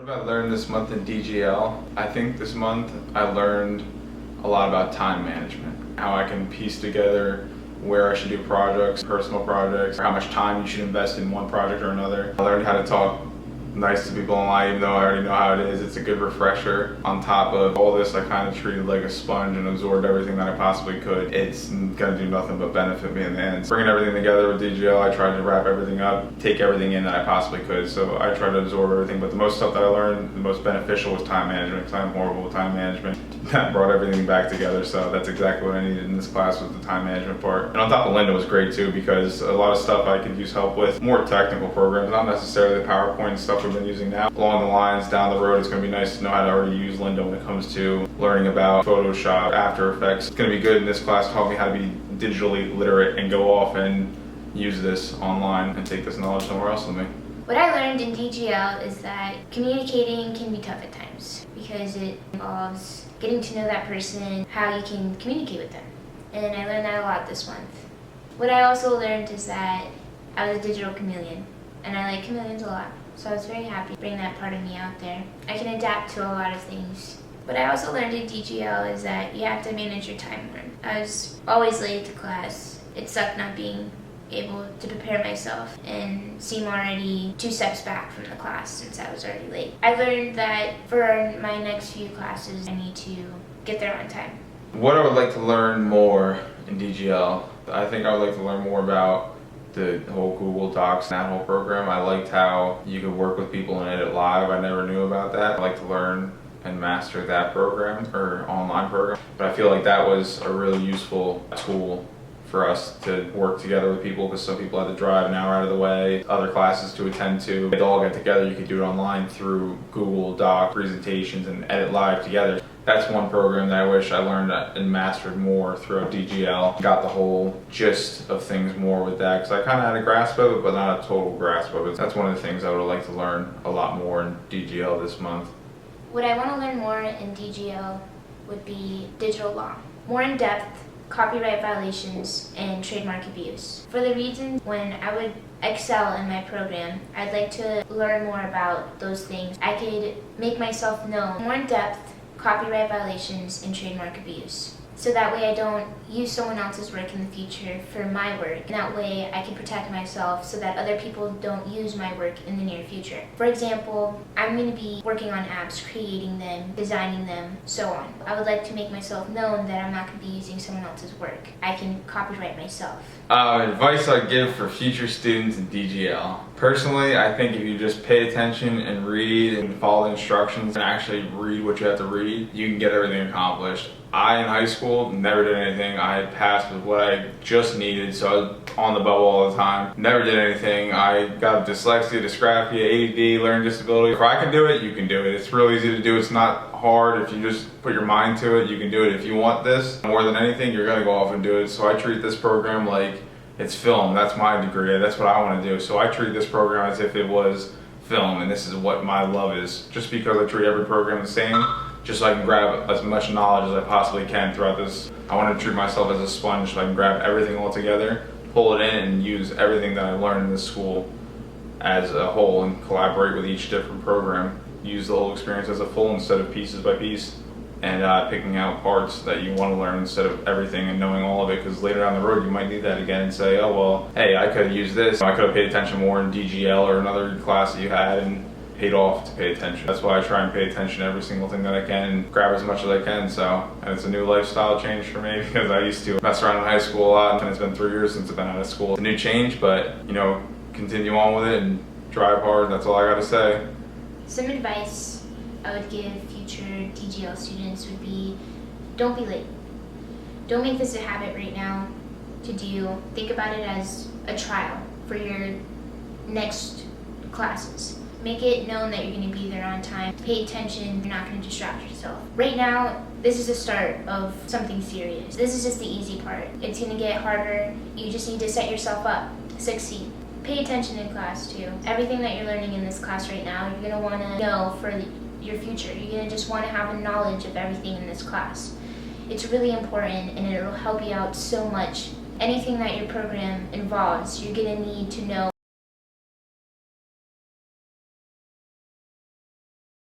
What have I learned this month in DGL? I think this month I learned a lot about time management, how I can piece together where I should do projects, personal projects, how much time you should invest in one project or another. I learned how to talk nice to people in life, even though I already know how it is. It's a good refresher. On top of all this, I kind of treated like a sponge and absorbed everything that I possibly could. It's gonna do nothing but benefit me in the end. Bringing everything together with DGL, I tried to wrap everything up, take everything in that I possibly could. So I tried to absorb everything, but the most stuff that I learned, the most beneficial was time management, because I'm horrible with time management. That brought everything back together, so that's exactly what I needed in this class, was the time management part. And on top of Linda was great too, because a lot of stuff I could use help with, more technical programs, not necessarily the PowerPoint stuff we've been using now. Along the lines, down the road, it's gonna be nice to know how to already use Linda when it comes to learning about Photoshop, After Effects. It's gonna be good in this class to help me how to be digitally literate and go off and use this online and take this knowledge somewhere else with me. What I learned in DGL is that communicating can be tough at times because it involves getting to know that person, how you can communicate with them. And I learned that a lot this month. What I also learned is that I was a digital chameleon, and I like chameleons a lot. So I was very happy to bring that part of me out there. I can adapt to a lot of things. What I also learned in DGL is that you have to manage your time more. I was always late to class. It sucked not being able to prepare myself and seem already 2 steps back from the class since I was already late. I learned that for my next few classes, I need to get there on time. What I would like to learn more in DGL, I think I would like to learn more about the whole Google Docs, that whole program. I liked how you could work with people and edit live. I never knew about that. I'd like to learn and master that program, or online program. But I feel like that was a really useful tool for us to work together with people, because some people had to drive an hour out of the way, other classes to attend to. They'd all get together. You could do it online through Google Doc presentations and edit live together. That's one program that I wish I learned and mastered more throughout DGL. Got the whole gist of things more with that, because I kind of had a grasp of it, but not a total grasp of it. That's one of the things I would like to learn a lot more in DGL this month. What I want to learn more in DGL would be digital law. More in depth, copyright violations, and trademark abuse. For the reasons when I would excel in my program, I'd like to learn more about those things. I could make myself know more in depth copyright violations and trademark abuse. So that way I don't use someone else's work in the future for my work. And that way I can protect myself so that other people don't use my work in the near future. For example, I'm going to be working on apps, creating them, designing them, so on. I would like to make myself known that I'm not going to be using someone else's work. I can copyright myself. Advice I'd give for future students in DGL. Personally, I think if you just pay attention and read and follow the instructions and actually read what you have to read, you can get everything accomplished. I, in high school, never did anything. I passed with what I just needed, so I was on the bubble all the time. Never did anything. I got dyslexia, dysgraphia, ADD, learning disability. If I can do it, you can do it. It's real easy to do. It's not hard. If you just put your mind to it, you can do it. If you want this more than anything, you're going to go off and do it. So I treat this program like it's film. That's my degree. That's what I want to do. So I treat this program as if it was film, and this is what my love is. Just because I treat every program the same, just so I can grab as much knowledge as I possibly can throughout this. I want to treat myself as a sponge so I can grab everything all together, pull it in, and use everything that I learned in this school as a whole and collaborate with each different program. Use the whole experience as a full instead of pieces by piece, and picking out parts that you want to learn instead of everything and knowing all of it, because later down the road you might need that again and say, oh well, hey, I could have used this. I could have paid attention more in DGL or another class that you had and paid off to pay attention. That's why I try and pay attention to every single thing that I can and grab as much as I can. So, and it's a new lifestyle change for me, because I used to mess around in high school a lot, and it's been 3 years since I've been out of school. It's a new change, but you know, continue on with it and drive hard. That's all I got to say. Some advice I would give future DGL students would be, don't be late. Don't make this a habit right now to do. Think about it as a trial for your next classes. Make it known that you're going to be there on time. Pay attention. You're not going to distract yourself. Right now, this is the start of something serious. This is just the easy part. It's going to get harder. You just need to set yourself up to succeed. Pay attention in class too. Everything that you're learning in this class right now, you're going to want to know for your future. You're going to just want to have a knowledge of everything in this class. It's really important, and it'll help you out so much. Anything that your program involves, you're going to need to know